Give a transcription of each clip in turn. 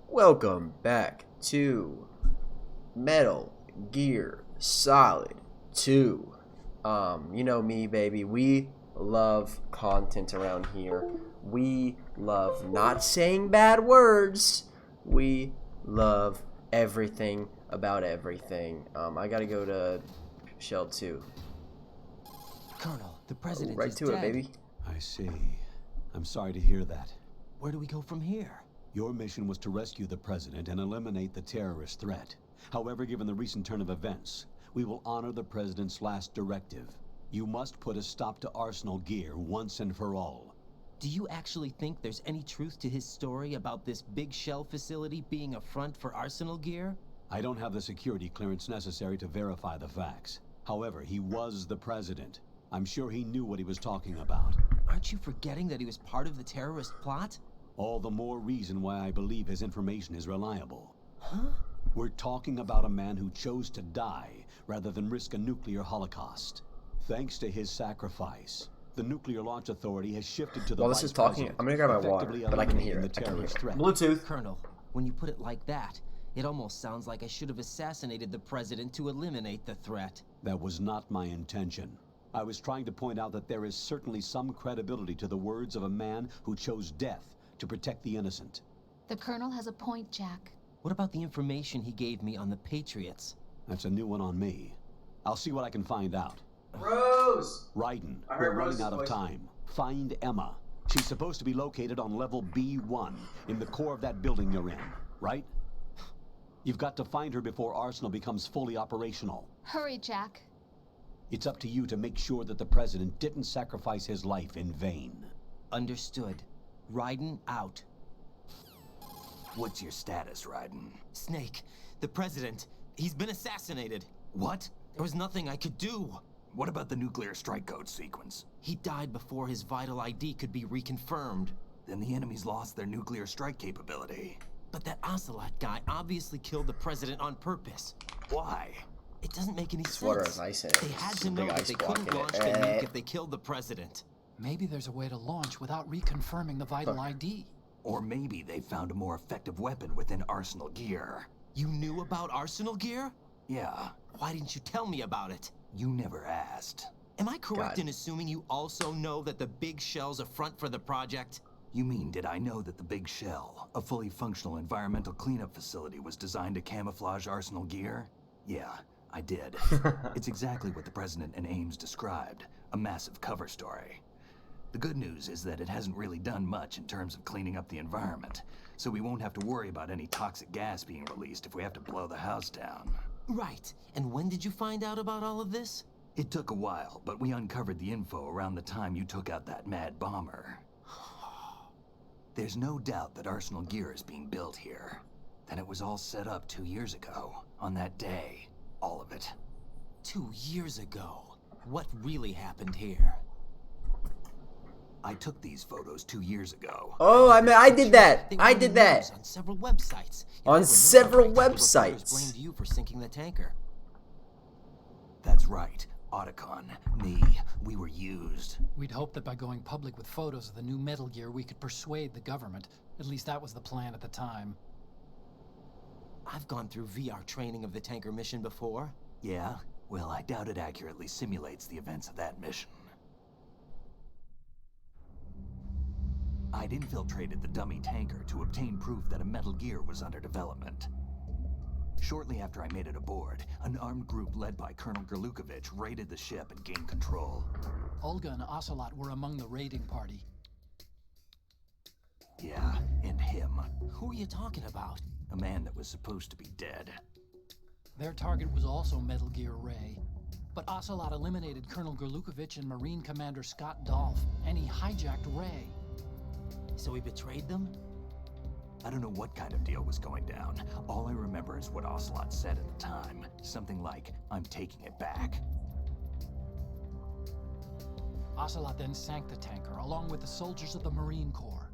Welcome back to Metal Gear Solid 2. You know me, baby. We love content around here. We love not saying bad words. We love everything about everything. I gotta go to Shell 2. Colonel, the president Right is to dead. it, baby. I see. I'm sorry to hear that. Where do we go from here? Your mission was to rescue the president and eliminate the terrorist threat. However, given the recent turn of events, we will honor the president's last directive. You must put a stop to Arsenal Gear once and for all. Do you actually think there's any truth to his story about this big shell facility being a front for Arsenal Gear? I don't have the security clearance necessary to verify the facts. However, he was the president. I'm sure he knew what he was talking about. Aren't you forgetting that he was part of the terrorist plot? All the more reason why I believe his information is reliable. Huh? We're talking about a man who chose to die rather than risk a nuclear holocaust. Thanks to his sacrifice, the Nuclear Launch Authority has shifted to the While this is talking, I'm gonna grab my water, effectively but I can hear eliminating it. the I can hear terrorist it. threat. Bluetooth. Colonel, when you put it like that, it almost sounds like I should have assassinated the president to eliminate the threat. That was not my intention. I was trying to point out that there is certainly some credibility to the words of a man who chose death to protect the innocent. The Colonel has a point, Jack. What about the information he gave me on the Patriots? That's a new one on me. I'll see what I can find out. Rose! Raiden, I we're heard running Rose's out of voice. time. Find Emma. She's supposed to be located on level B1, in the core of that building you're in, right? You've got to find her before Arsenal becomes fully operational. Hurry, Jack. It's up to you to make sure that the president didn't sacrifice his life in vain. Understood. Raiden out. What's your status, Raiden? Snake, the president, he's been assassinated. What? There was nothing I could do. What about the nuclear strike code sequence? He died before his vital ID could be reconfirmed. Then the enemy's lost their nuclear strike capability. But that Ocelot guy obviously killed the president on purpose. Why? It doesn't make any This water sense. has ice in it. They had It's to a know big that ice they block couldn't in launch it. the nuke if they killed the president. Maybe there's a way to launch without reconfirming the vital ID. Or maybe they found a more effective weapon within Arsenal Gear. You knew about Arsenal Gear? Yeah, Why didn't you tell me about it? you never asked. Am I correct God. in assuming you also know that the big shell's a front for the project? You mean, did I know that the Big Shell, a fully functional environmental cleanup facility, was designed to camouflage Arsenal Gear? Yeah, I did. It's exactly what the President and Ames described, a massive cover story. The good news is that it hasn't really done much in terms of cleaning up the environment, so we won't have to worry about any toxic gas being released if we have to blow the house down. Right. And when did you find out about all of this? It took a while, but we uncovered the info around the time you took out that mad bomber. There's no doubt that Arsenal Gear is being built here. Then it was all set up 2 years ago, on that day. All of it. 2 years ago. What really happened here? I took these photos 2 years ago. Oh, I did that. They were I in the did that. news on several websites. If I On remember several right, the reporters websites. blamed you for sinking the tanker. That's right. Otacon, me, we were used. We'd hoped that by going public with photos of the new Metal Gear, we could persuade the government. At least that was the plan at the time. I've gone through VR training of the tanker mission before. Yeah? Well, I doubt it accurately simulates the events of that mission. I'd infiltrated the dummy tanker to obtain proof that a Metal Gear was under development. Shortly after I made it aboard, an armed group led by Colonel Gerlukovich raided the ship and gained control. Olga and Ocelot were among the raiding party. Yeah, and him. Who are you talking about? A man that was supposed to be dead. Their target was also Metal Gear Ray. But Ocelot eliminated Colonel Gerlukovich and Marine Commander Scott Dolph, and he hijacked Ray. So he betrayed them? I don't know what kind of deal was going down. All I remember is what Ocelot said at the time. Something like, "I'm taking it back." Ocelot then sank the tanker, along with the soldiers of the Marine Corps.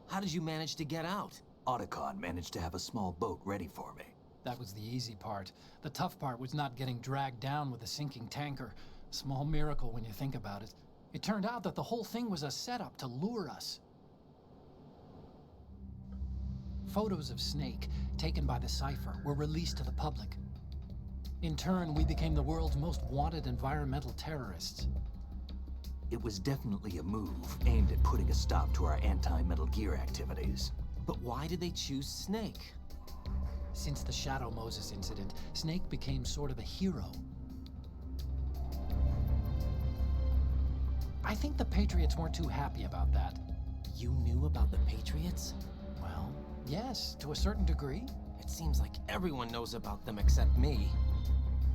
How did you manage to get out? Otacon managed to have a small boat ready for me. That was the easy part. The tough part was not getting dragged down with a sinking tanker. Small miracle when you think about it. It turned out that the whole thing was a setup to lure us. Photos of Snake, taken by the Cypher, were released to the public. In turn, we became the world's most wanted environmental terrorists. It was definitely a move aimed at putting a stop to our anti-Metal Gear activities. But why did they choose Snake? Since the Shadow Moses incident, Snake became sort of a hero. I think the Patriots weren't too happy about that. You knew about the Patriots? Well, yes, to a certain degree. It seems like everyone knows about them except me.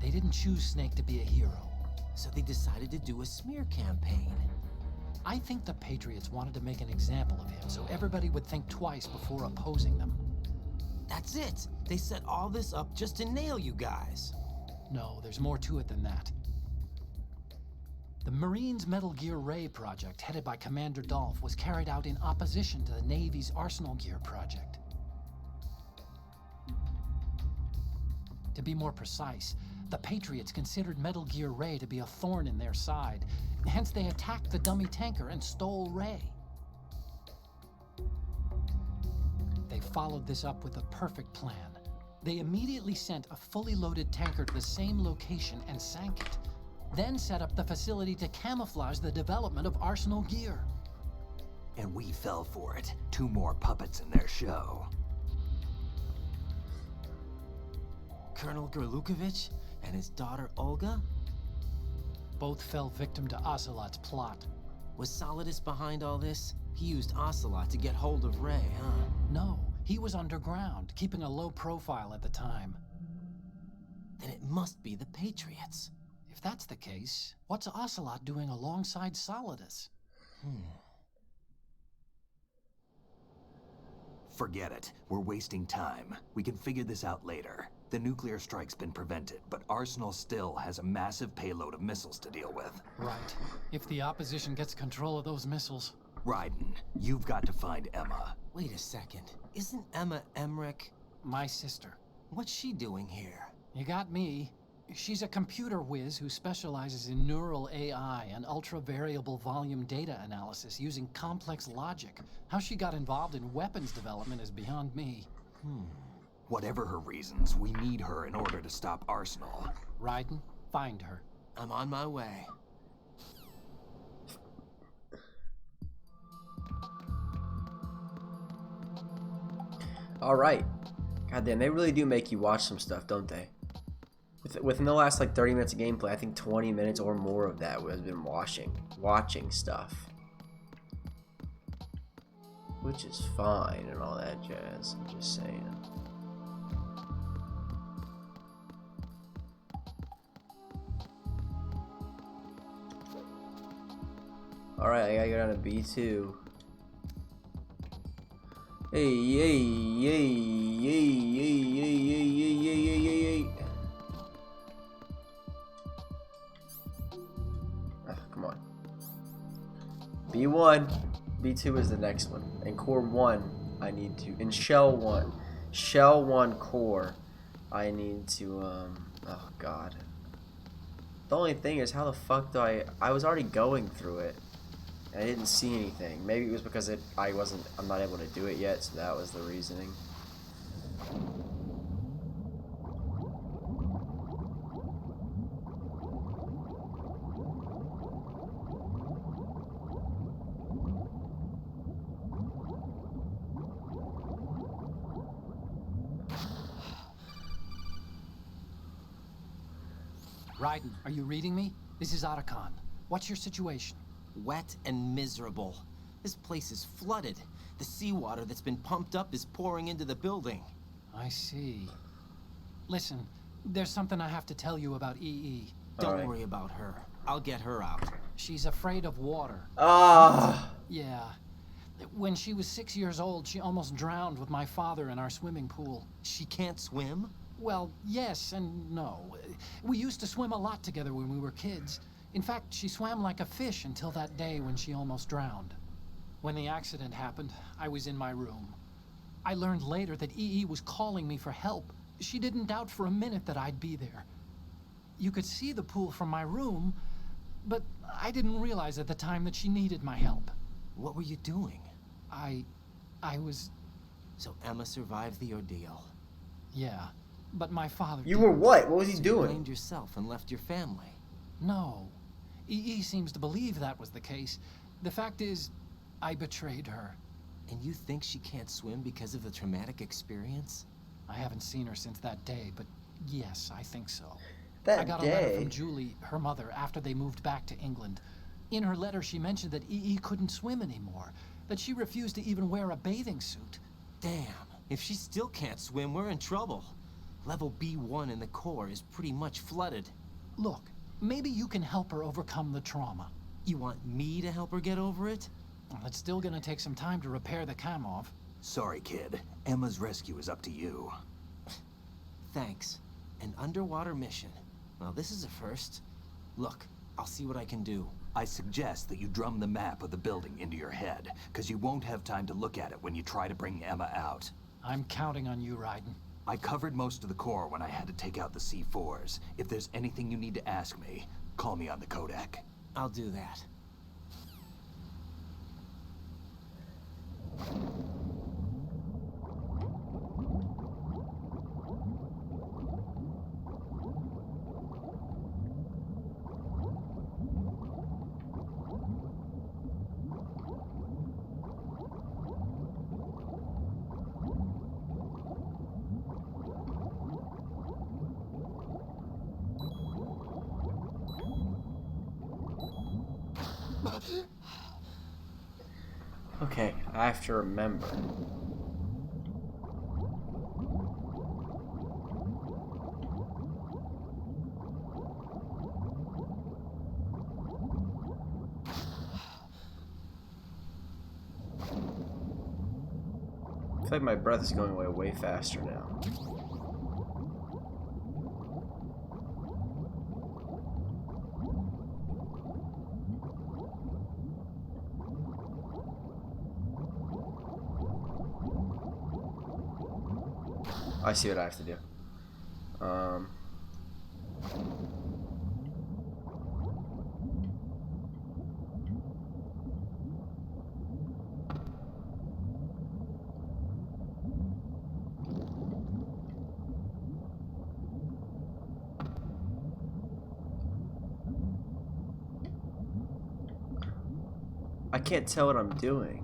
They didn't choose Snake to be a hero. So they decided to do a smear campaign. I think the Patriots wanted to make an example of him so everybody would think twice before opposing them. That's it! They set all this up just to nail you guys. No, there's more to it than that. The Marines' Metal Gear Ray project, headed by Commander Dolph, was carried out in opposition to the Navy's Arsenal Gear project. To be more precise, the Patriots considered Metal Gear Ray to be a thorn in their side. Hence, they attacked the dummy tanker and stole Ray. They followed this up with a perfect plan. They immediately sent a fully loaded tanker to the same location and sank it. Then set up the facility to camouflage the development of Arsenal Gear. And we fell for it. 2 more puppets in their show. Colonel Gerlukovich and his daughter Olga? Both fell victim to Ocelot's plot. Was Solidus behind all this? He used Ocelot to get hold of Ray, huh? No, he was underground, keeping a low profile at the time. Then it must be the Patriots. If that's the case, what's Ocelot doing alongside Solidus? Forget it. We're wasting time. We can figure this out later. The nuclear strike's been prevented, but Arsenal still has a massive payload of missiles to deal with. Right. If the opposition gets control of those missiles... Raiden, you've got to find Emma. Wait a second. Isn't Emma Emmerich? My sister. What's she doing here? You got me. She's a computer whiz who specializes in neural AI and ultra-variable volume data analysis using complex logic. How she got involved in weapons development is beyond me. Whatever her reasons, we need her in order to stop Arsenal. Raiden, find her. I'm on my way. Alright. God damn, they really do make you watch some stuff, don't they? Within the last like 30 minutes of gameplay, I think 20 minutes or more of that has been watching stuff. Which is fine and all that jazz, I'm just saying. Alright, I gotta go down to B2. Hey, yay, yay, yay, yay, yay, yay, yay, yay, yay, yay, yay. Come on. B1. B2 is the next one. And core 1, I need to... In shell 1. Shell 1 core, I need to, oh, God. The only thing is, how the fuck do I was already going through it. I didn't see anything. Maybe it was because I'm not able to do it yet, so that was the reasoning. Raiden, are you reading me? This is Otacon. What's your situation? Wet and miserable. This place is flooded. The seawater that's been pumped up is pouring into the building. I see. Listen, there's something I have to tell you about EE. Don't worry about her. I'll get her out. She's afraid of water. Ah. Yeah. When she was 6 years old, she almost drowned with my father in our swimming pool. She can't swim? Well, yes and no. We used to swim a lot together when we were kids. In fact, she swam like a fish until that day when she almost drowned. When the accident happened, I was in my room. I learned later that EE was calling me for help. She didn't doubt for a minute that I'd be there. You could see the pool from my room, but I didn't realize at the time that she needed my help. What were you doing? I was So Emma survived the ordeal. Yeah, but my father You were didn't. what? What was he So you doing? blamed yourself and left your family. No. EE seems to believe that was the case. The fact is, I betrayed her. And you think she can't swim because of the traumatic experience? I haven't seen her since that day, but yes, I think so. That I got a letter day. from Julie, her mother, after they moved back to England. In her letter, she mentioned that EE couldn't swim anymore, that she refused to even wear a bathing suit. Damn, if she still can't swim, we're in trouble. Level B1 in the core is pretty much flooded. Look, maybe you can help her overcome the trauma. You want me to help her get over it? Well, it's still gonna take some time to repair the Kamov. Sorry, kid. Emma's rescue is up to you. Thanks. An underwater mission. Well, this is a first. Look, I'll see what I can do. I suggest that you drum the map of the building into your head, because you won't have time to look at it when you try to bring Emma out. I'm counting on you, Raiden. I covered most of the core when I had to take out the C4s. If there's anything you need to ask me, call me on the codec. I'll do that. Okay, I have to remember. I feel like my breath is going away way faster now. I see what I have to do. I can't tell what I'm doing.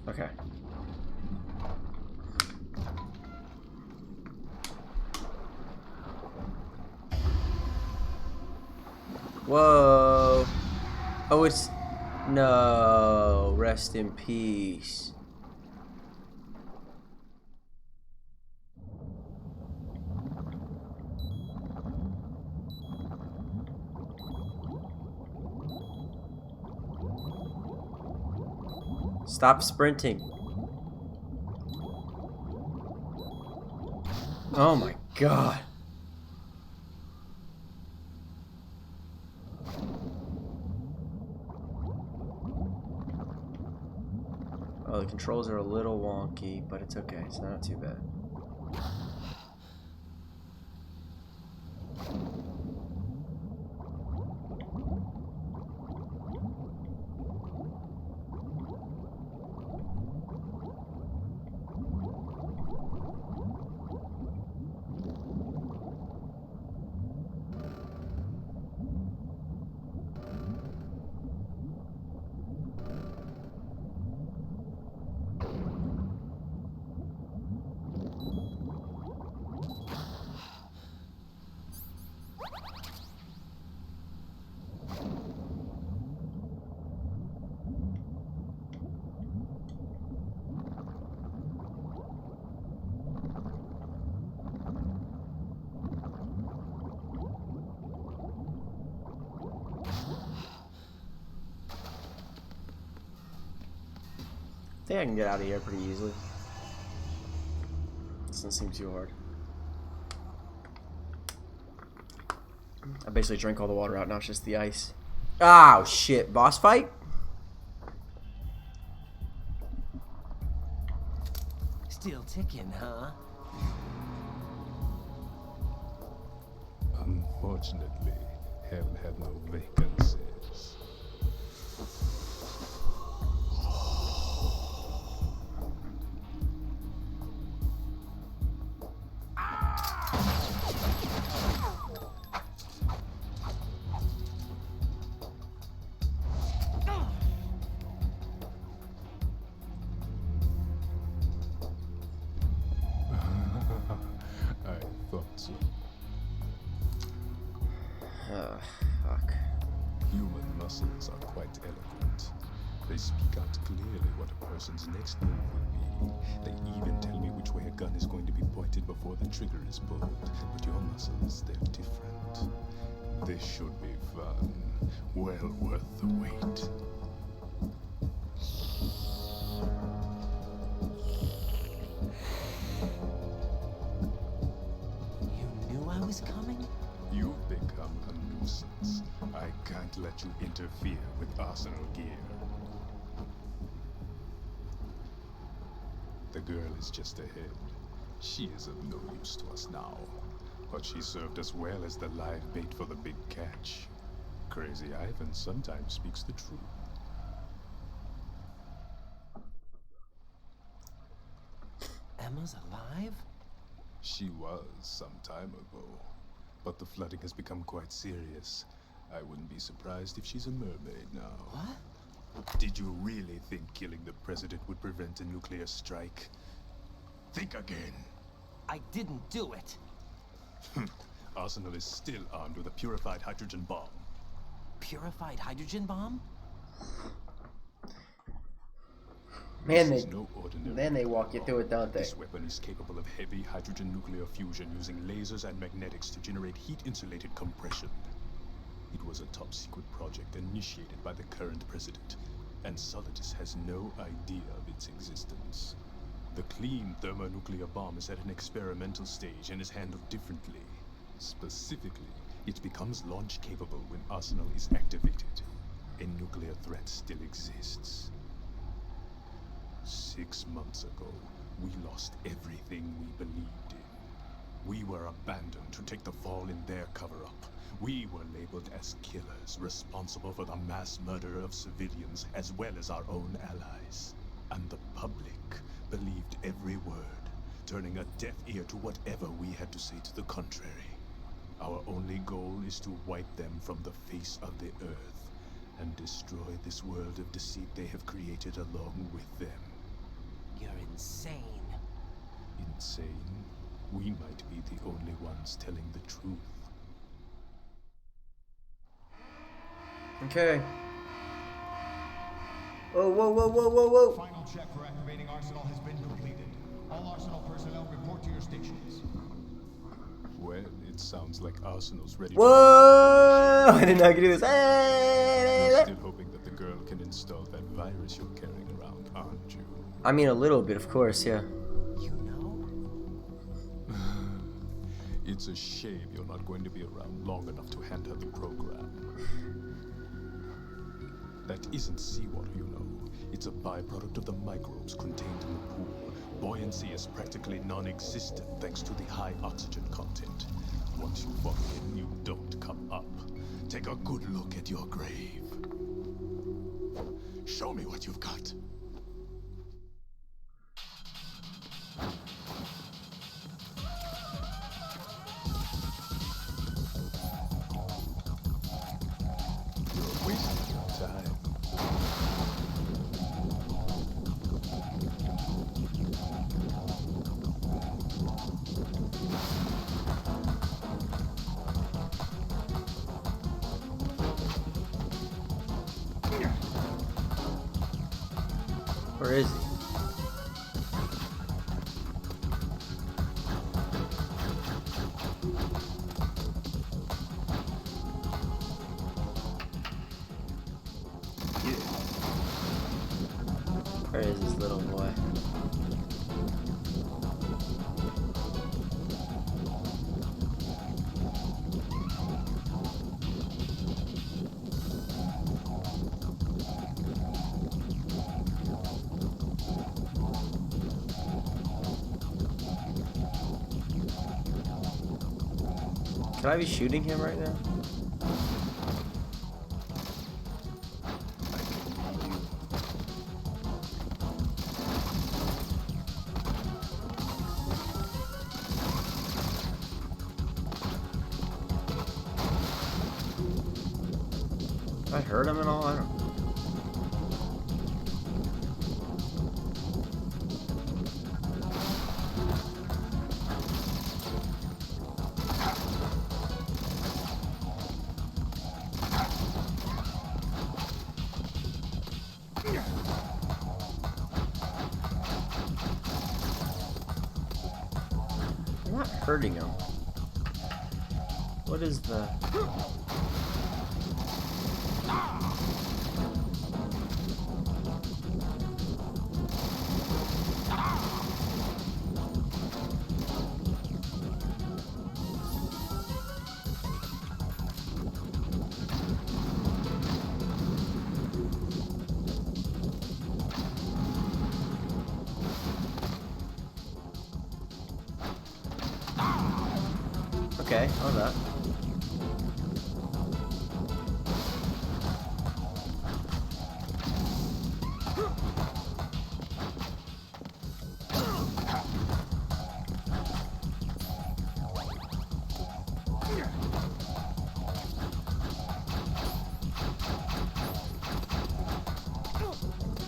Okay. Whoa. Oh, it's... No. Rest in peace. Stop sprinting. Oh my god. Oh, the controls are a little wonky, but it's okay. It's not too bad. think I can get out of here pretty easily. Doesn't seem too hard. I basically drank all the water out, now it's just the ice. Oh shit, boss fight? Still ticking, huh? Unfortunately, hell had no vacancies. I thought so. Fuck. Human muscles are quite eloquent. They speak out clearly what a person's next move will be. They even tell me which way a gun is going to be pointed before the trigger is pulled. But your muscles, they're different. This should be fun. Well worth the wait. You knew I was coming? You've become a nuisance. I can't let you interfere with Arsenal gear. The girl is just ahead. She is of no use to us now. But she served us well as the live bait for the big catch. Crazy Ivan sometimes speaks the truth. Emma's alive? She was some time ago. But the flooding has become quite serious. I wouldn't be surprised if she's a mermaid now. What? Did you really think killing the president would prevent a nuclear strike? Think again. I didn't do it. Arsenal is still armed with a purified hydrogen bomb. Purified hydrogen bomb? Man, This they is no ordinary then they walk you bomb. through it, don't they? This weapon is capable of heavy hydrogen nuclear fusion using lasers and magnetics to generate heat-insulated compression. It was a top-secret project initiated by the current president, and Solidus has no idea of its existence. The clean thermonuclear bomb is at an experimental stage and is handled differently. Specifically, it becomes launch-capable when Arsenal is activated. A nuclear threat still exists. 6 months ago, we lost everything we believed in. We were abandoned to take the fall in their cover-up. We were labeled as killers, responsible for the mass murder of civilians as well as our own allies. And the public believed every word, turning a deaf ear to whatever we had to say to the contrary. Our only goal is to wipe them from the face of the earth and destroy this world of deceit they have created along with them. You're insane. Insane? We might be the only ones telling the truth. Okay. Whoa, whoa, whoa, whoa, whoa, whoa. Final check for activating Arsenal has been completed. All Arsenal personnel report to your stations. Well, it sounds like Arsenal's ready. Whoa! I didn't know I could do this. You're Hey! still hoping that the girl can install that virus you're carrying around, aren't you? I mean, a little bit, of course, yeah. You know? It's a shame you're not going to be around long enough to hand her the program. That isn't seawater, you know. It's a byproduct of the microbes contained in the pool. Buoyancy is practically non-existent thanks to the high oxygen content. Once you fall in, you don't come up. Take a good look at your grave. Show me what you've got. You're wasting your time. Where is he? Where is this little boy? Could I be shooting him right now? Did I hurt him at all? I don't. I'm not hurting him. What is the... Okay, on that.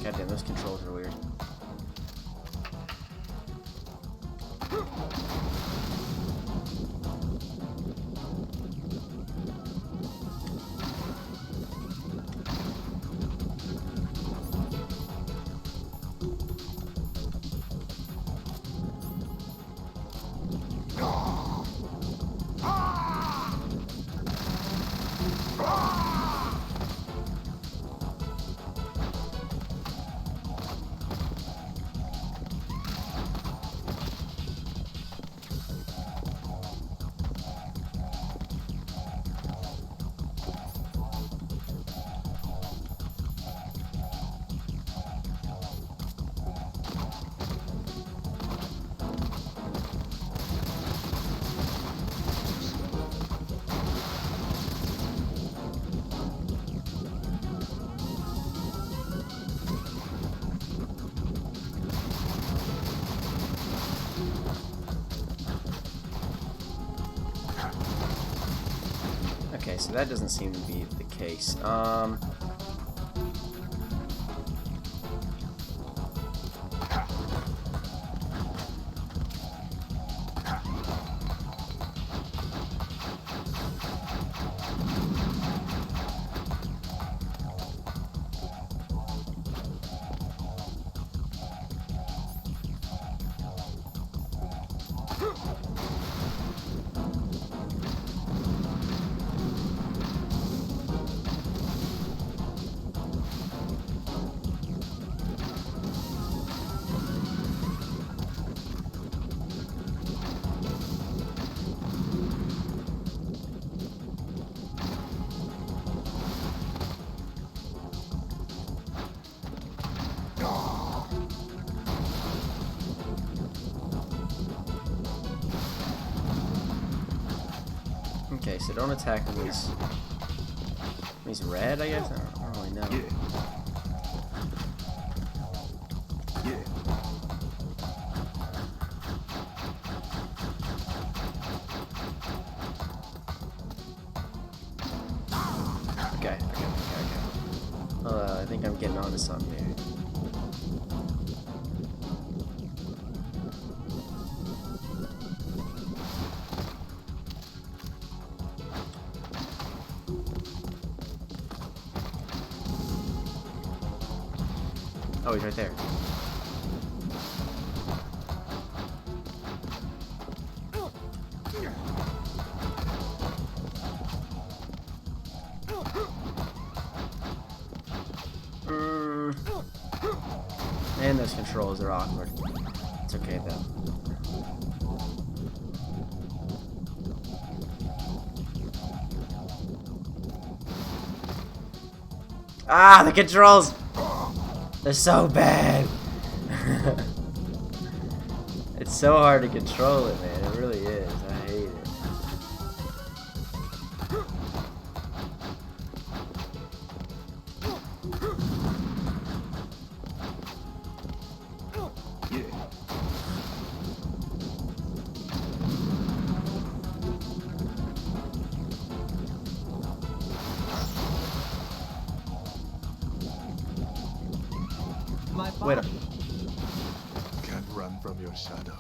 Goddamn, those controls are weird. Okay, so that doesn't seem to be the case. Okay, so don't attack him. He's red, I guess? I don't really know. Okay. I think I'm getting onto something here. Oh, he's right there. And those controls are awkward. It's okay though. Ah, the controls! They're so bad. It's so hard to control it, man. It really is. I hate it. My Wait a body. Can't run from your shadow.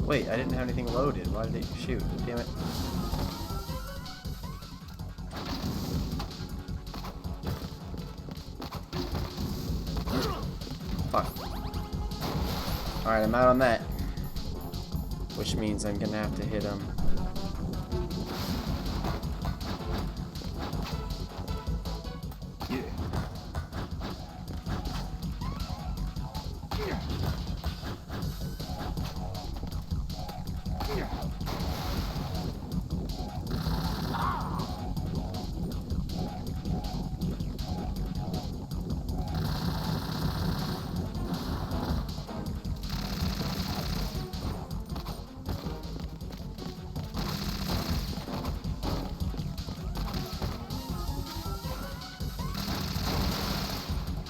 Wait, I didn't have anything loaded. Why did they shoot? Damn it. Fuck. Alright, I'm out on that. Which means I'm gonna have to hit him.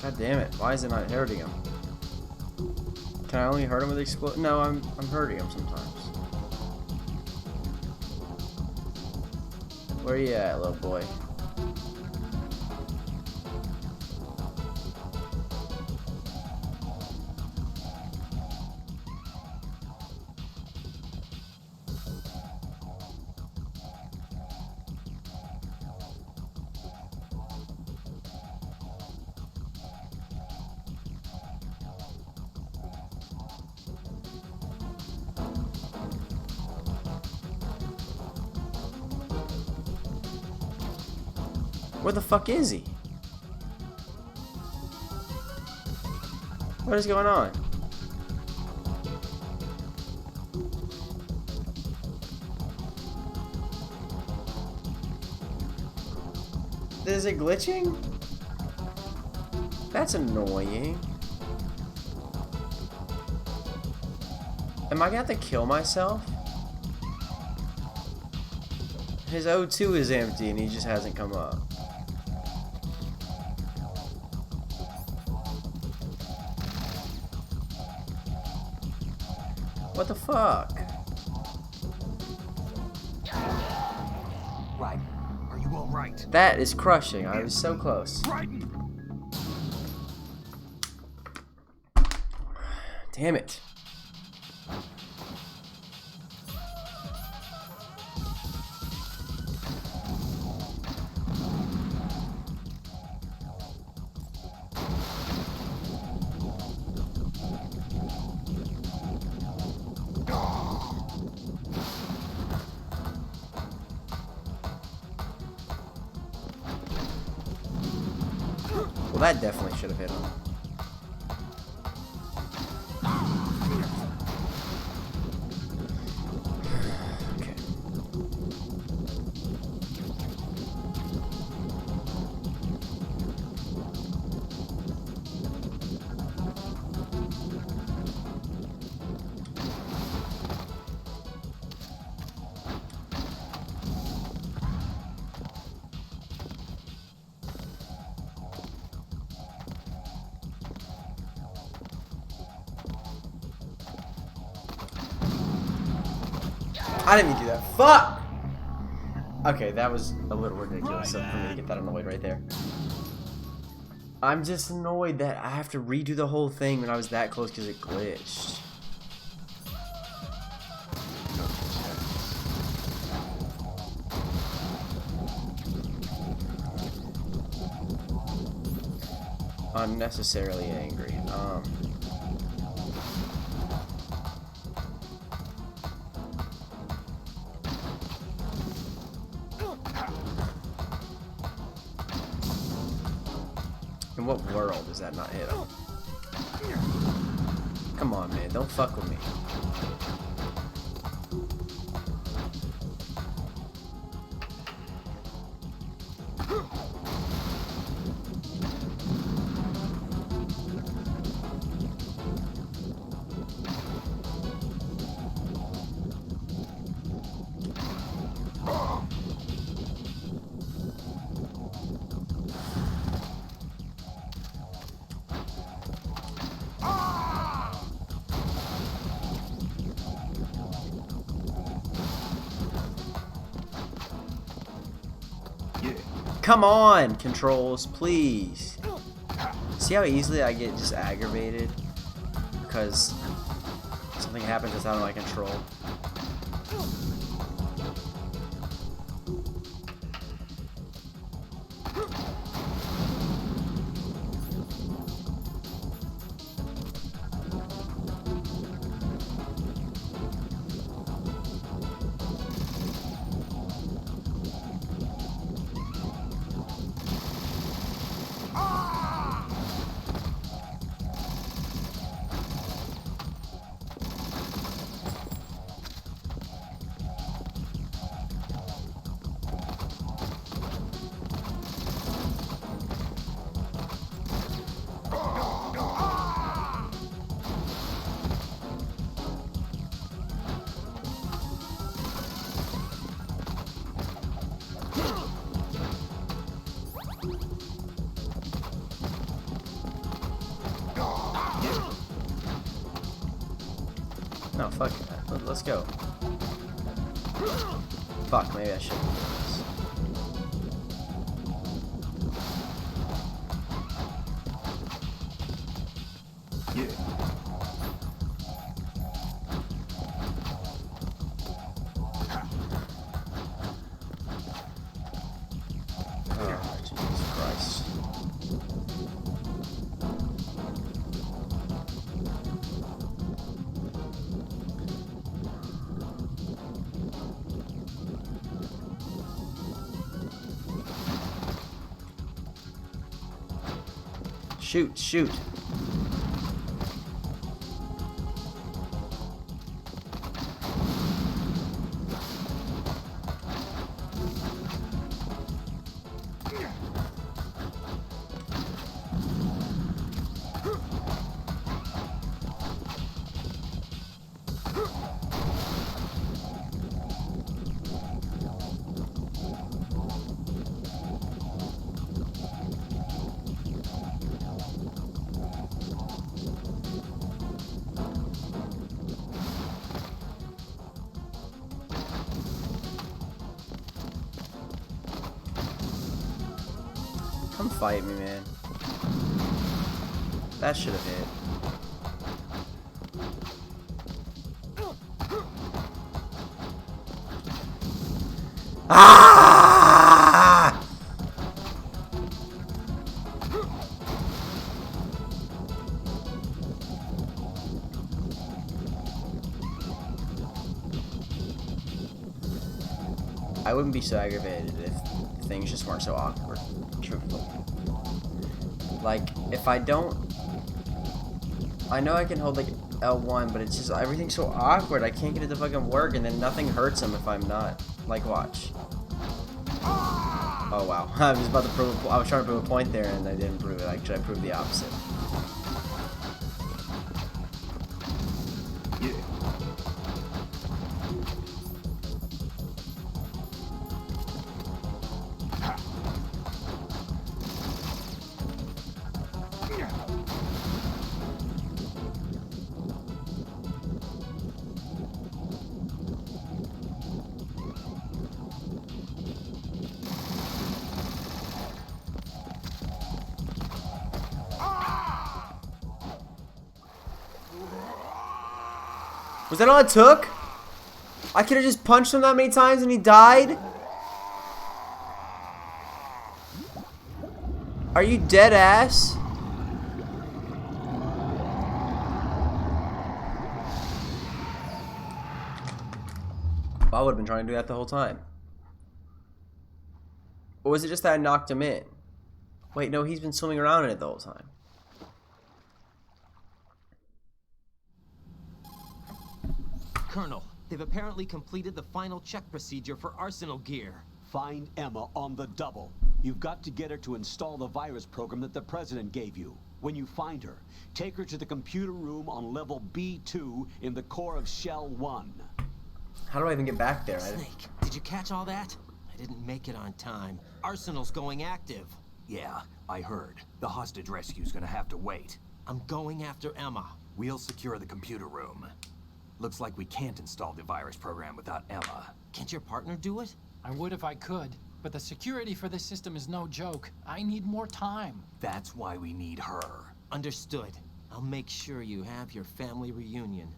God damn it, why is it not hurting him? Can I only hurt him with explode? No, I'm hurting him sometimes. Where you at, little boy? Where the fuck is he? What is going on? Is it glitching? That's annoying. Am I gonna have to kill myself? His O2 is empty and he just hasn't come up. What the fuck? Right. Are you all right? That is crushing. I was so close. Damn it. Well, that definitely should have hit him. Okay. I didn't mean to do that. Fuck! Okay, that was a little ridiculous for me to get that annoyed right there. I'm just annoyed that I have to redo the whole thing when I was that close because it glitched. unnecessarily angry. In what world does that not hit him? Come on, man. Don't fuck with me. Come on, controls, please. See how easily I get just aggravated because something happens that's out of my control. No, fuck it. Let's go. Fuck, maybe I shouldn't do this. Oh, Jesus Christ. Shoot, shoot. Come fight me, man. That should have hit. Ah! I wouldn't be so aggravated if things just weren't so awkward. Truthfully. Like, if I don't... I know I can hold, like, L1, but it's just, everything's so awkward. I can't get it to fucking work, and then nothing hurts him if I'm not. Like, watch. Oh, wow. I was about to prove I was trying to prove a point there, and I didn't prove it. Actually, I proved the opposite. Was that all it took? I could have just punched him that many times and he died? Are you dead ass? I would have been trying to do that the whole time. Or was it just that I knocked him in? Wait, no, he's been swimming around in it the whole time. Colonel, they've apparently completed the final check procedure for Arsenal gear. Find Emma on the double. You've got to get her to install the virus program that the president gave you. When you find her, take her to the computer room on level B2 in the core of Shell 1. How do I even get back there? Snake, did you catch all that? I didn't make it on time. Arsenal's going active. Yeah, I heard. The hostage rescue's gonna have to wait. I'm going after Emma. We'll secure the computer room. Looks like we can't install the virus program without Emma. Can't your partner do it? I would if I could, but the security for this system is no joke. I need more time. That's why we need her. Understood. I'll make sure you have your family reunion.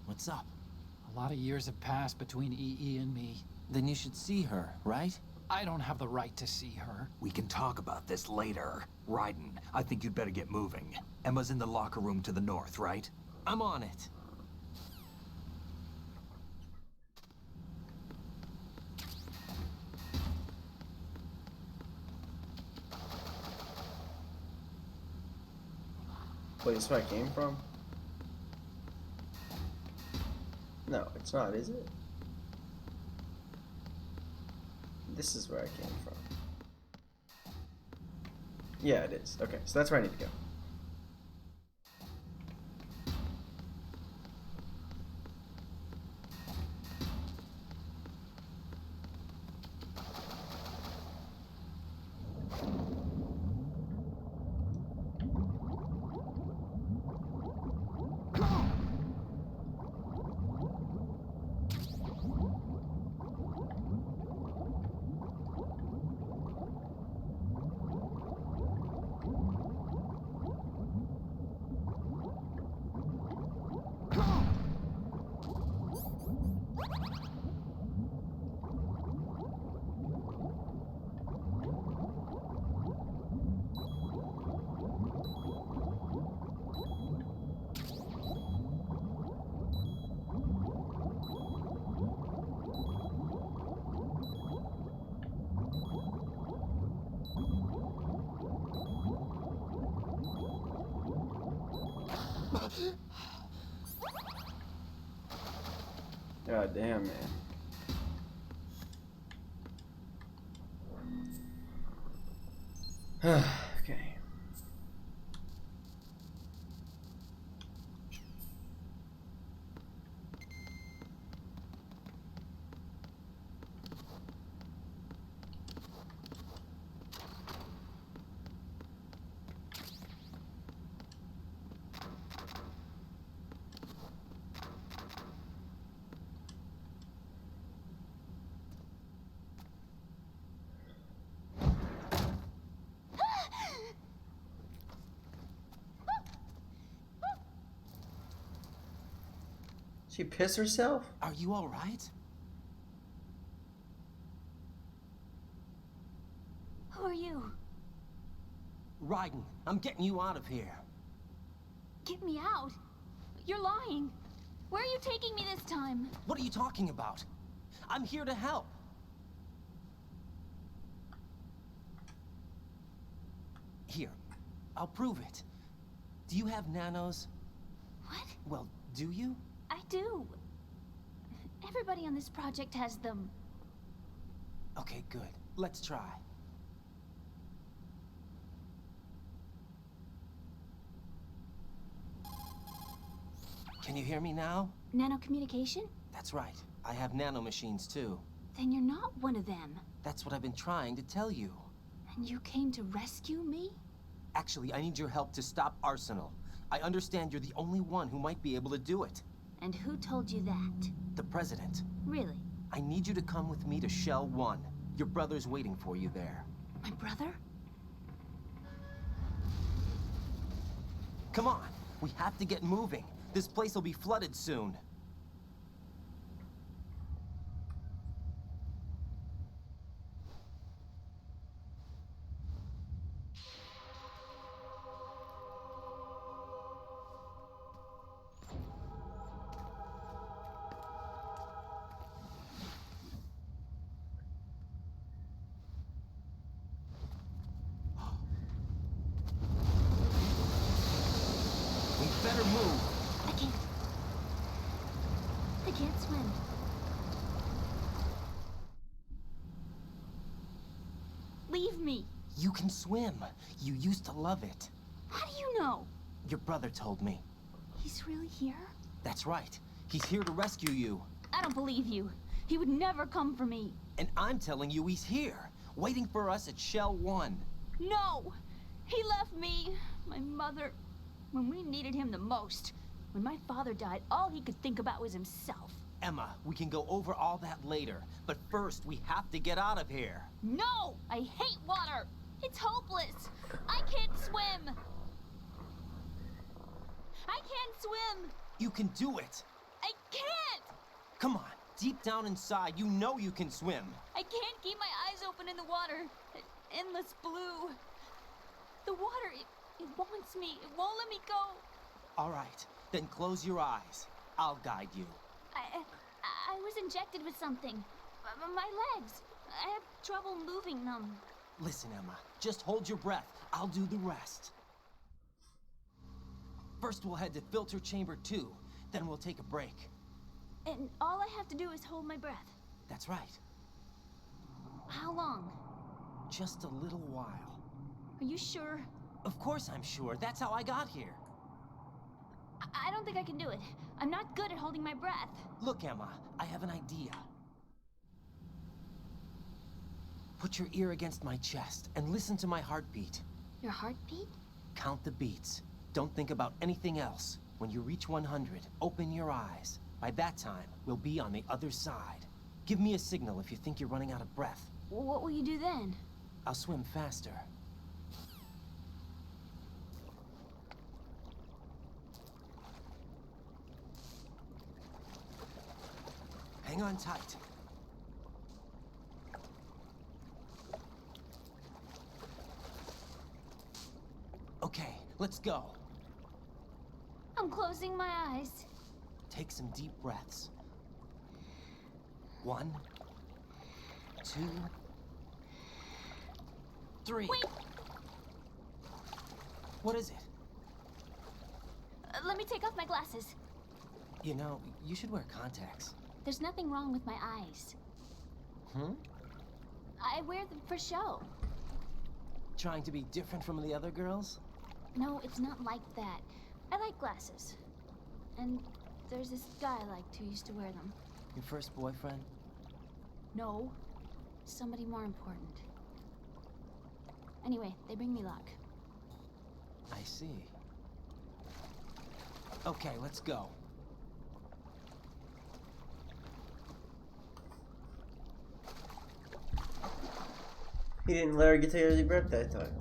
What's up? A lot of years have passed between EE and me. Then you should see her, right? I don't have the right to see her. We can talk about this later. Raiden, I think you'd better get moving. Emma's in the locker room to the north, right? I'm on it. Wait, this is where I came from? No, it's not, is it? This is where I came from. Yeah, it is. Okay, so that's where I need to go. God damn, man. Okay. She pissed herself? Are you all right? Who are you? Raiden, I'm getting you out of here. Get me out. You're lying. Where are you taking me this time? What are you talking about? I'm here to help. Here, I'll prove it. Do you have nanos? What? Well, do you? I do. Everybody on this project has them. Okay, good. Let's try. Can you hear me now? Nanocommunication? That's right. I have nanomachines too. Then you're not one of them. That's what I've been trying to tell you. And you came to rescue me? Actually, I need your help to stop Arsenal. I understand you're the only one who might be able to do it. And who told you that? The President. Really? I need you to come with me to Shell 1. Your brother's waiting for you there. My brother? Come on, we have to get moving. This place will be flooded soon. move. I can't swim. Leave me. You can swim. You used to love it. How do you know? Your brother told me. He's really here? That's right. He's here to rescue you. I don't believe you. He would never come for me. And I'm telling you he's here, waiting for us at Shell 1. No! He left me, my mother, when we needed him the most. When my father died, all he could think about was himself. Emma, we can go over all that later, but first we have to get out of here. No! I hate water! It's hopeless! I can't swim! I can't swim! You can do it! I can't! Come on, deep down inside, you know you can swim. I can't keep my eyes open in the water. That endless blue. The water, it wants me. It won't let me go. All right, then close your eyes. I'll guide you. I was injected with something. My legs. I have trouble moving them. Listen, Emma, just hold your breath. I'll do the rest. First, we'll head to filter chamber 2. Then we'll take a break. And all I have to do is hold my breath. That's right. How long? Just a little while. Are you sure? Of course I'm sure. That's how I got here. I don't think I can do it. I'm not good at holding my breath. Look, Emma, I have an idea. Put your ear against my chest and listen to my heartbeat. Your heartbeat? Count the beats. Don't think about anything else. When you reach 100, open your eyes. By that time, we'll be on the other side. Give me a signal if you think you're running out of breath. What will you do then? I'll swim faster. Hang on tight. Okay, let's go. I'm closing my eyes. Take some deep breaths. 1, 2, 3. Wait! What is it? Let me take off my glasses. You know, you should wear contacts. There's nothing wrong with my eyes. Hmm? I wear them for show. Trying to be different from the other girls? No, it's not like that. I like glasses. And there's this guy I liked who used to wear them. Your first boyfriend? No. Somebody more important. Anyway, they bring me luck. I see. Okay, let's go. He didn't let her get to early breath that time.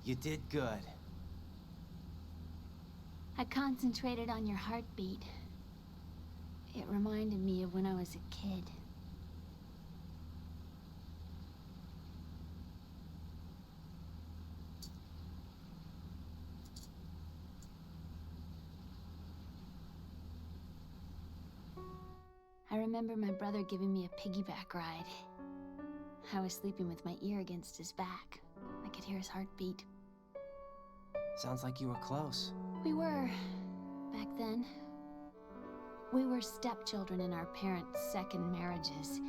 You did good. I concentrated on your heartbeat. It reminded me of when I was a kid. I remember my brother giving me a piggyback ride. I was sleeping with my ear against his back. I could hear his heartbeat. Sounds like you were close. We were, back then. We were stepchildren in our parents' second marriages.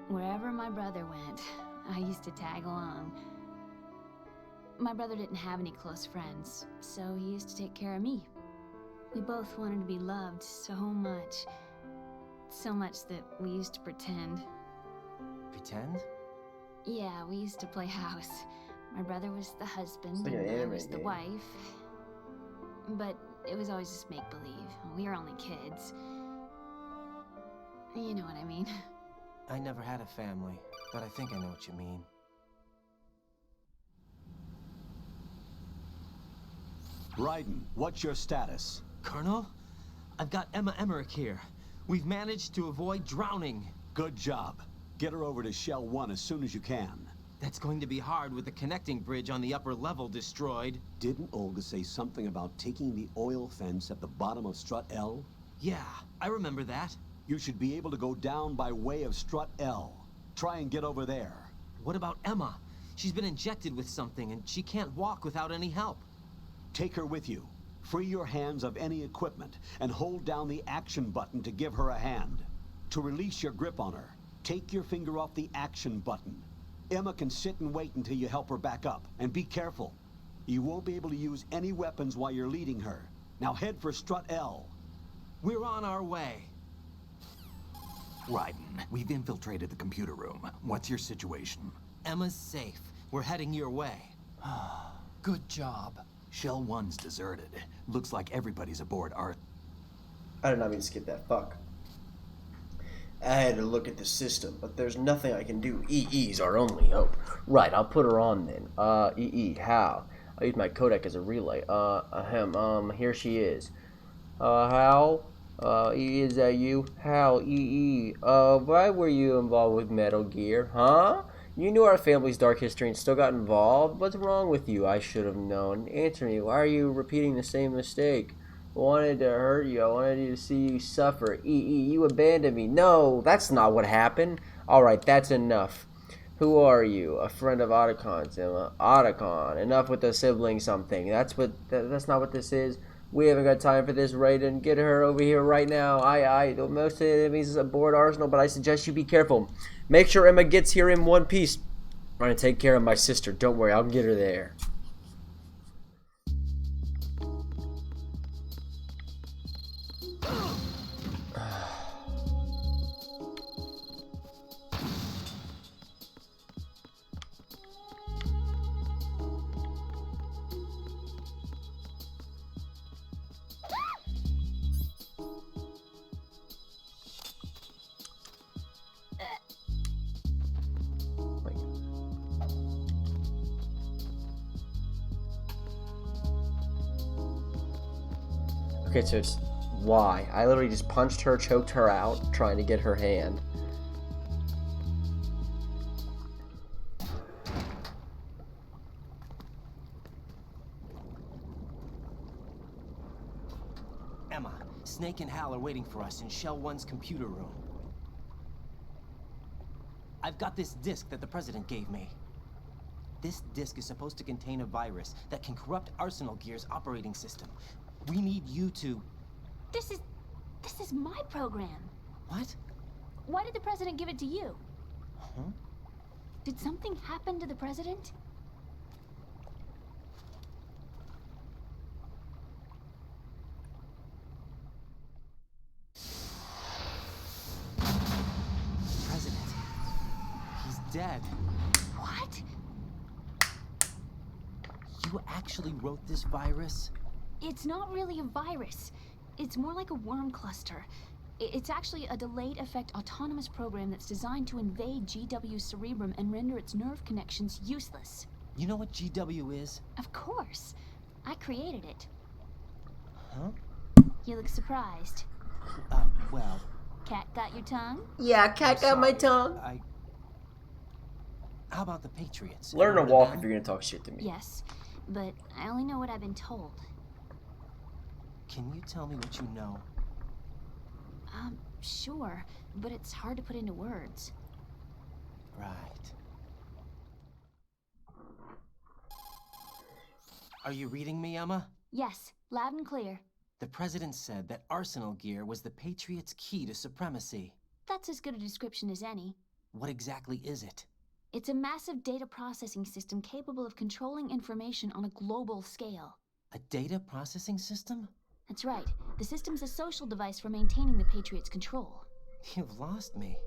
Wherever my brother went, I used to tag along. My brother didn't have any close friends, so he used to take care of me. We both wanted to be loved so much. So much that we used to pretend. Pretend? Yeah, we used to play house. My brother was the husband, like an and I anime was the game. wife. But it was always just make-believe. We were only kids. You know what I mean. I never had a family, but I think I know what you mean. Raiden, what's your status? Colonel, I've got Emma Emmerich here. We've managed to avoid drowning. Good job. Get her over to Shell 1 as soon as you can. That's going to be hard with the connecting bridge on the upper level destroyed. Didn't Olga say something about taking the oil fence at the bottom of Strut L? Yeah, I remember that. You should be able to go down by way of Strut L. Try and get over there. What about Emma? She's been injected with something and she can't walk without any help. Take her with you. Free your hands of any equipment and hold down the action button to give her a hand. To release your grip on her, take your finger off the action button. Emma can sit and wait until you help her back up. And be careful. You won't be able to use any weapons while you're leading her. Now head for Strut L. We're on our way. Raiden, we've infiltrated the computer room. What's your situation? Emma's safe. We're heading your way. Good job. Shell 1's deserted. Looks like everybody's aboard our... I did not mean to skip that. Fuck. I had to look at the system, but there's nothing I can do. EE's our only hope. Right, I'll put her on then. EE, how? I'll use my codec as a relay. Here she is. Hal? EE, is that you? Hal, EE. Why were you involved with Metal Gear? Huh? You knew our family's dark history and still got involved? What's wrong with you? I should have known. Answer me, why are you repeating the same mistake? I wanted to hurt you. I wanted you to see you suffer. EE, you abandoned me. No, that's not what happened. Alright, that's enough. Who are you? A friend of Otacon's, Emma. Otacon. Enough with the sibling something. That's not what this is. We haven't got time for this, Raiden. Get her over here right now. Most of the enemies is aboard Arsenal, but I suggest you be careful. Make sure Emma gets here in one piece. I'm gonna take care of my sister. Don't worry, I'll get her there. Okay, so it's why. I literally just punched her, choked her out, trying to get her hand. Emma, Snake and Hal are waiting for us in Shell 1's computer room. I've got this disk that the President gave me. This disk is supposed to contain a virus that can corrupt Arsenal Gear's operating system. We need you to... This is my program. What? Why did the President give it to you? Huh? Did something happen to the President? President. He's dead. What? You actually wrote this virus? It's not really a virus. It's more like a worm cluster. It's actually a delayed effect autonomous program that's designed to invade GW's cerebrum and render its nerve connections useless. You know what GW is? Of course. I created it. Huh? You look surprised. Well... Cat got your tongue? Yeah, cat got my sorry. tongue. How about the Patriots? Learn to Remember walk them? if you're gonna talk shit to me. Yes, but I only know what I've been told. Can you tell me what you know? Sure, but it's hard to put into words. Right. Are you reading me, Emma? Yes, loud and clear. The President said that Arsenal Gear was the Patriots' key to supremacy. That's as good a description as any. What exactly is it? It's a massive data processing system capable of controlling information on a global scale. A data processing system? That's right. The system's a social device for maintaining the Patriots' control. You've lost me.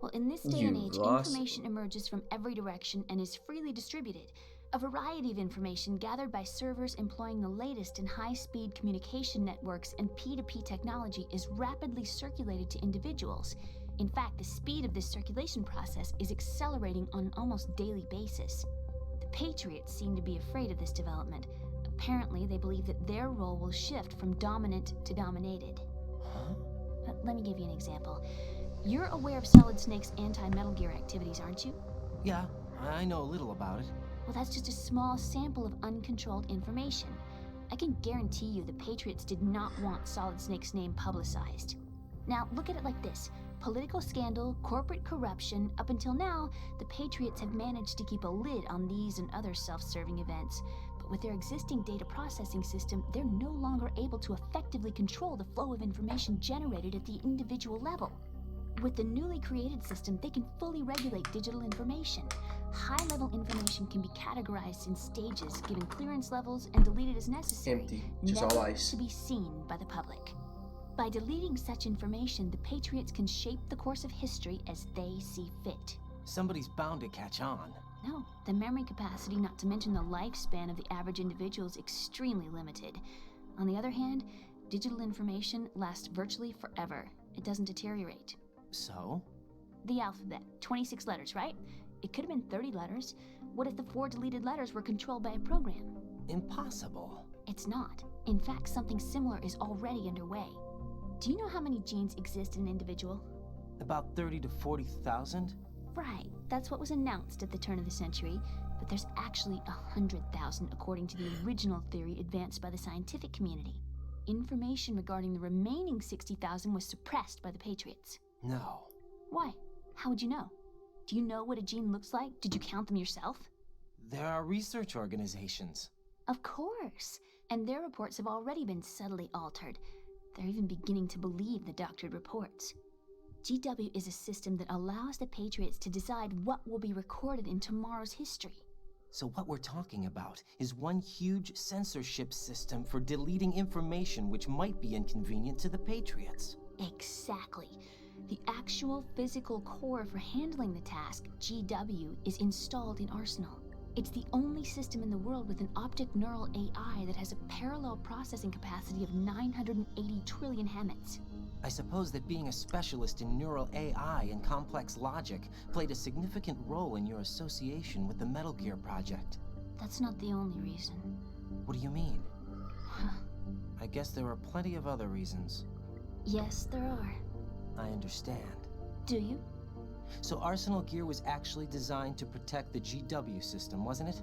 Well, in this day and age, information emerges from every direction and is freely distributed. A variety of information gathered by servers employing the latest in high-speed communication networks and P2P technology is rapidly circulated to individuals. In fact, the speed of this circulation process is accelerating on an almost daily basis. The Patriots seem to be afraid of this development. Apparently, they believe that their role will shift from dominant to dominated. Huh? Let me give you an example. You're aware of Solid Snake's anti-Metal Gear activities, aren't you? Yeah, I know a little about it. Well, that's just a small sample of uncontrolled information. I can guarantee you the Patriots did not want Solid Snake's name publicized. Now, look at it like this. Political scandal, corporate corruption, up until now, the Patriots have managed to keep a lid on these and other self-serving events. But with their existing data processing system, they're no longer able to effectively control the flow of information generated at the individual level. With the newly created system, they can fully regulate digital information. High-level information can be categorized in stages, given clearance levels, and deleted as necessary. Empty, just never all ice. to be seen by the public. By deleting such information, the Patriots can shape the course of history as they see fit. Somebody's bound to catch on. No, the memory capacity, not to mention the lifespan of the average individual, is extremely limited. On the other hand, digital information lasts virtually forever. It doesn't deteriorate. So? The alphabet, 26 letters, right? It could have been 30 letters. What if the 4 deleted letters were controlled by a program? Impossible. It's not. In fact, something similar is already underway. Do you know how many genes exist in an individual? About 30 to 40,000? Right, that's what was announced at the turn of the century, but there's actually 100,000 according to the original theory advanced by the scientific community. Information regarding the remaining 60,000 was suppressed by the Patriots. No. Why? How would you know? Do you know what a gene looks like? Did you count them yourself? There are research organizations. Of course, and their reports have already been subtly altered. They're even beginning to believe the doctored reports. GW is a system that allows the Patriots to decide what will be recorded in tomorrow's history. So what we're talking about is one huge censorship system for deleting information which might be inconvenient to the Patriots. Exactly. The actual physical core for handling the task, GW, is installed in Arsenal. It's the only system in the world with an optic neural AI that has a parallel processing capacity of 980 trillion Hammets. I suppose that being a specialist in neural AI and complex logic played a significant role in your association with the Metal Gear project. That's not the only reason. What do you mean? I guess there are plenty of other reasons. Yes, there are. I understand. Do you? So Arsenal Gear was actually designed to protect the GW system, wasn't it?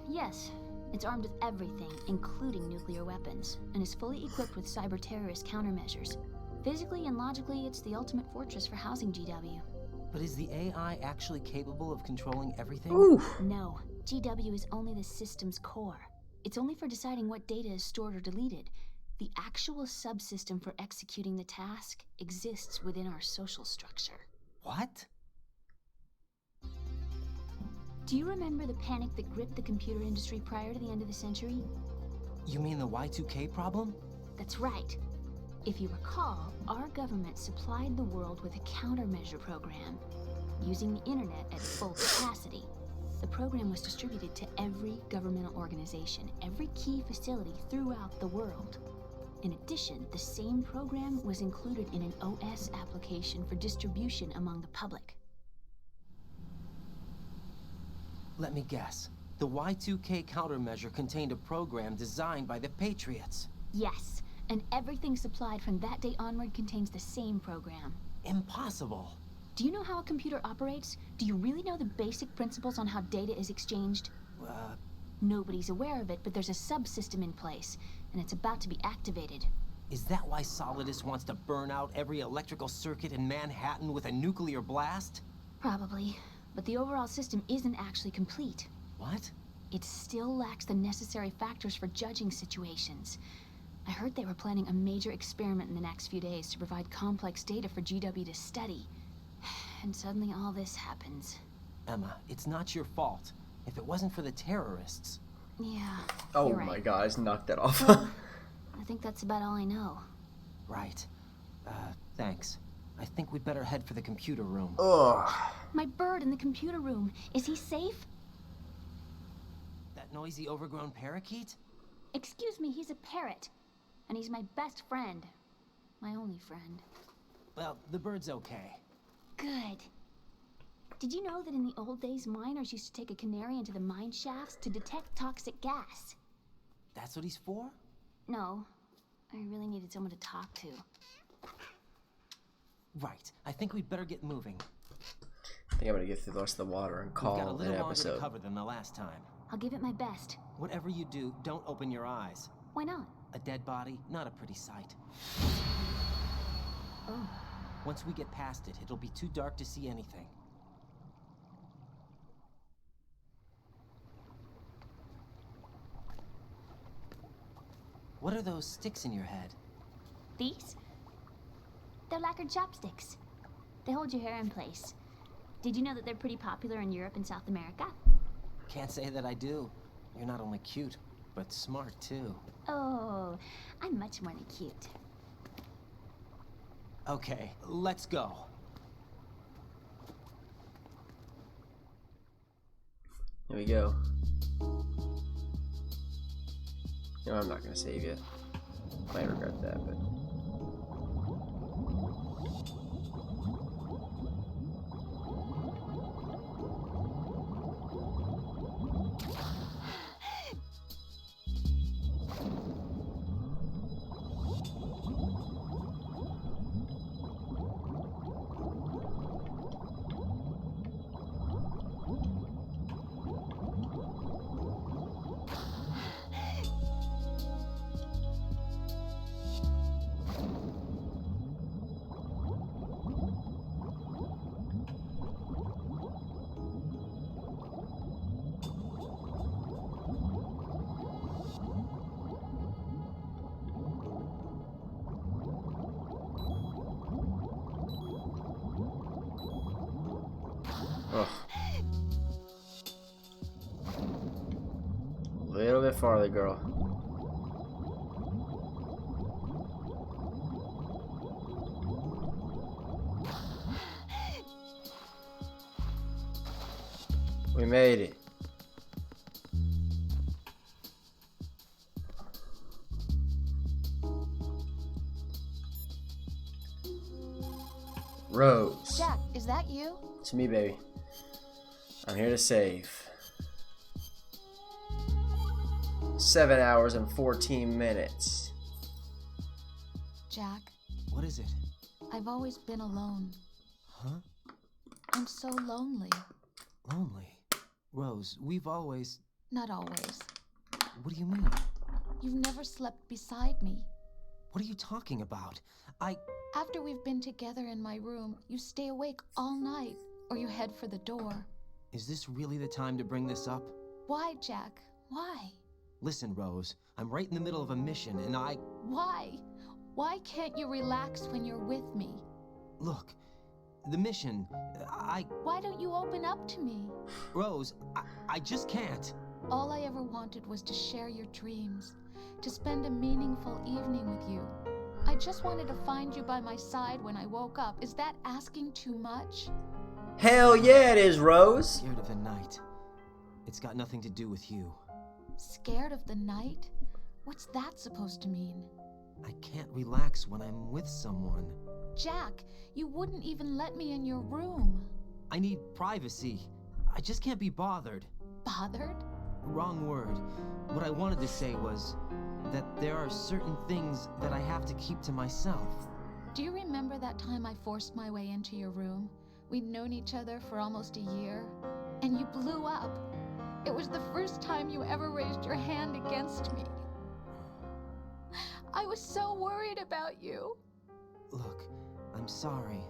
Yes. It's armed with everything, including nuclear weapons, and is fully equipped with cyber-terrorist countermeasures. Physically and logically, it's the ultimate fortress for housing GW. But is the AI actually capable of controlling everything? Oof. No. GW is only the system's core. It's only for deciding what data is stored or deleted. The actual subsystem for executing the task exists within our social structure. What? Do you remember the panic that gripped the computer industry prior to the end of the century? You mean the Y2K problem? That's right. If you recall, our government supplied the world with a countermeasure program. Using the internet at full capacity, the program was distributed to every governmental organization, every key facility throughout the world. In addition, the same program was included in an OS application for distribution among the public. Let me guess. The Y2K countermeasure contained a program designed by the Patriots. Yes, and everything supplied from that day onward contains the same program. Impossible. Do you know how a computer operates? Do you really know the basic principles on how data is exchanged? Nobody's aware of it, but there's a subsystem in place, and it's about to be activated. Is that why Solidus wants to burn out every electrical circuit in Manhattan with a nuclear blast? Probably, but the overall system isn't actually complete. What? It still lacks the necessary factors for judging situations. I heard they were planning a major experiment in the next few days to provide complex data for GW to study. And suddenly all this happens. Emma, it's not your fault. If it wasn't for the terrorists... Yeah, Oh you're right. my god, I just knocked that off. Well, I think that's about all I know. Right. Thanks. I think we'd better head for the computer room. Ugh. My bird in the computer room. Is he safe? that noisy, overgrown parakeet? Excuse me, he's a parrot. And he's my best friend. My only friend. Well, the bird's okay. Good. Did you know that in the old days, miners used to take a canary into the mine shafts to detect toxic gas? That's what he's for? No. I really needed someone to talk to. Right. I think we'd better get moving. I think I'm gonna get through the rest of the water and call We've got a little an longer episode. to cover than the last time. I'll give it my best. Whatever you do, don't open your eyes. Why not? A dead body, not a pretty sight. Oh. Once we get past it, it'll be too dark to see anything. What are those sticks in your head? These? They're lacquered chopsticks. They hold your hair in place. Did you know that they're pretty popular in Europe and South America? Can't say that I do. You're not only cute, but smart too. Oh, I'm much more than cute. Okay, let's go. Here we go. No, I'm not gonna save you. Might regret that, but. Ugh. A little bit farther, girl. We made it. Rose. Jack, is that you? It's me, baby. I'm here to save. 7 hours and 14 minutes. Jack, What is it? I've always been alone. Huh? I'm so lonely. Lonely. Rose, we've always... Not always. What do you mean? You've never slept beside me. What are you talking about? After we've been together in my room, you stay awake all night, or you head for the door. Is this really the time to bring this up? Why, Jack? Why? Listen, Rose, I'm right in the middle of a mission, and Why? Why can't you relax when you're with me? Look, the mission, Why don't you open up to me? Rose, I just can't. All I ever wanted was to share your dreams, to spend a meaningful evening with you. I just wanted to find you by my side when I woke up. Is that asking too much? Hell yeah, it is, Rose. Scared of the night. It's got nothing to do with you. Scared of the night? What's that supposed to mean? I can't relax when I'm with someone. Jack, you wouldn't even let me in your room. I need privacy. I just can't be bothered. Bothered? Wrong word. What I wanted to say was that there are certain things that I have to keep to myself. Do you remember that time I forced my way into your room? We'd known each other for almost a year, and you blew up. It was the first time you ever raised your hand against me. I was so worried about you. Look, I'm sorry.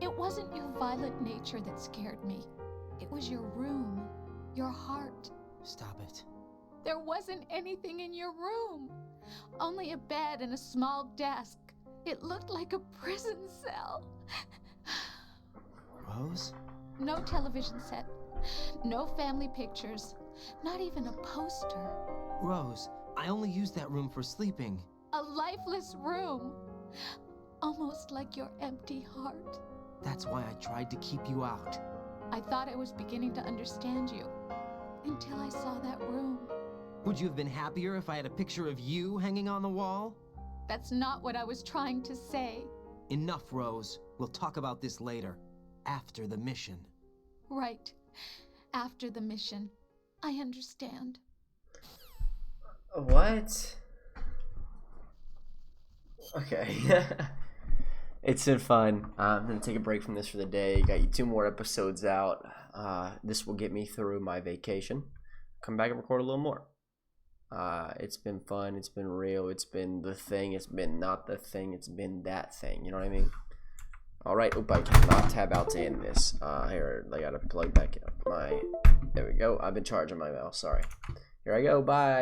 It wasn't your violent nature that scared me. It was your room, your heart. Stop it. There wasn't anything in your room. Only a bed and a small desk. It looked like a prison cell. Rose? No television set. No family pictures. Not even a poster. Rose, I only use that room for sleeping. A lifeless room. Almost like your empty heart. That's why I tried to keep you out. I thought I was beginning to understand you. until I saw that room. Would you have been happier if I had a picture of you hanging on the wall? That's not what I was trying to say. Enough, Rose. We'll talk about this later. After the mission. Right. After the mission. I understand. What? Okay. It's been fun. I'm going to take a break from this for the day. Got you 2 more episodes out. This will get me through my vacation. Come back and record a little more. It's been fun. It's been real. It's been the thing. It's been not the thing. It's been that thing. You know what I mean? Alright. Oop, I cannot tab out to end this. Here, I got to plug back up my... There we go. I've been charging my mouse. Sorry. Here I go. Bye.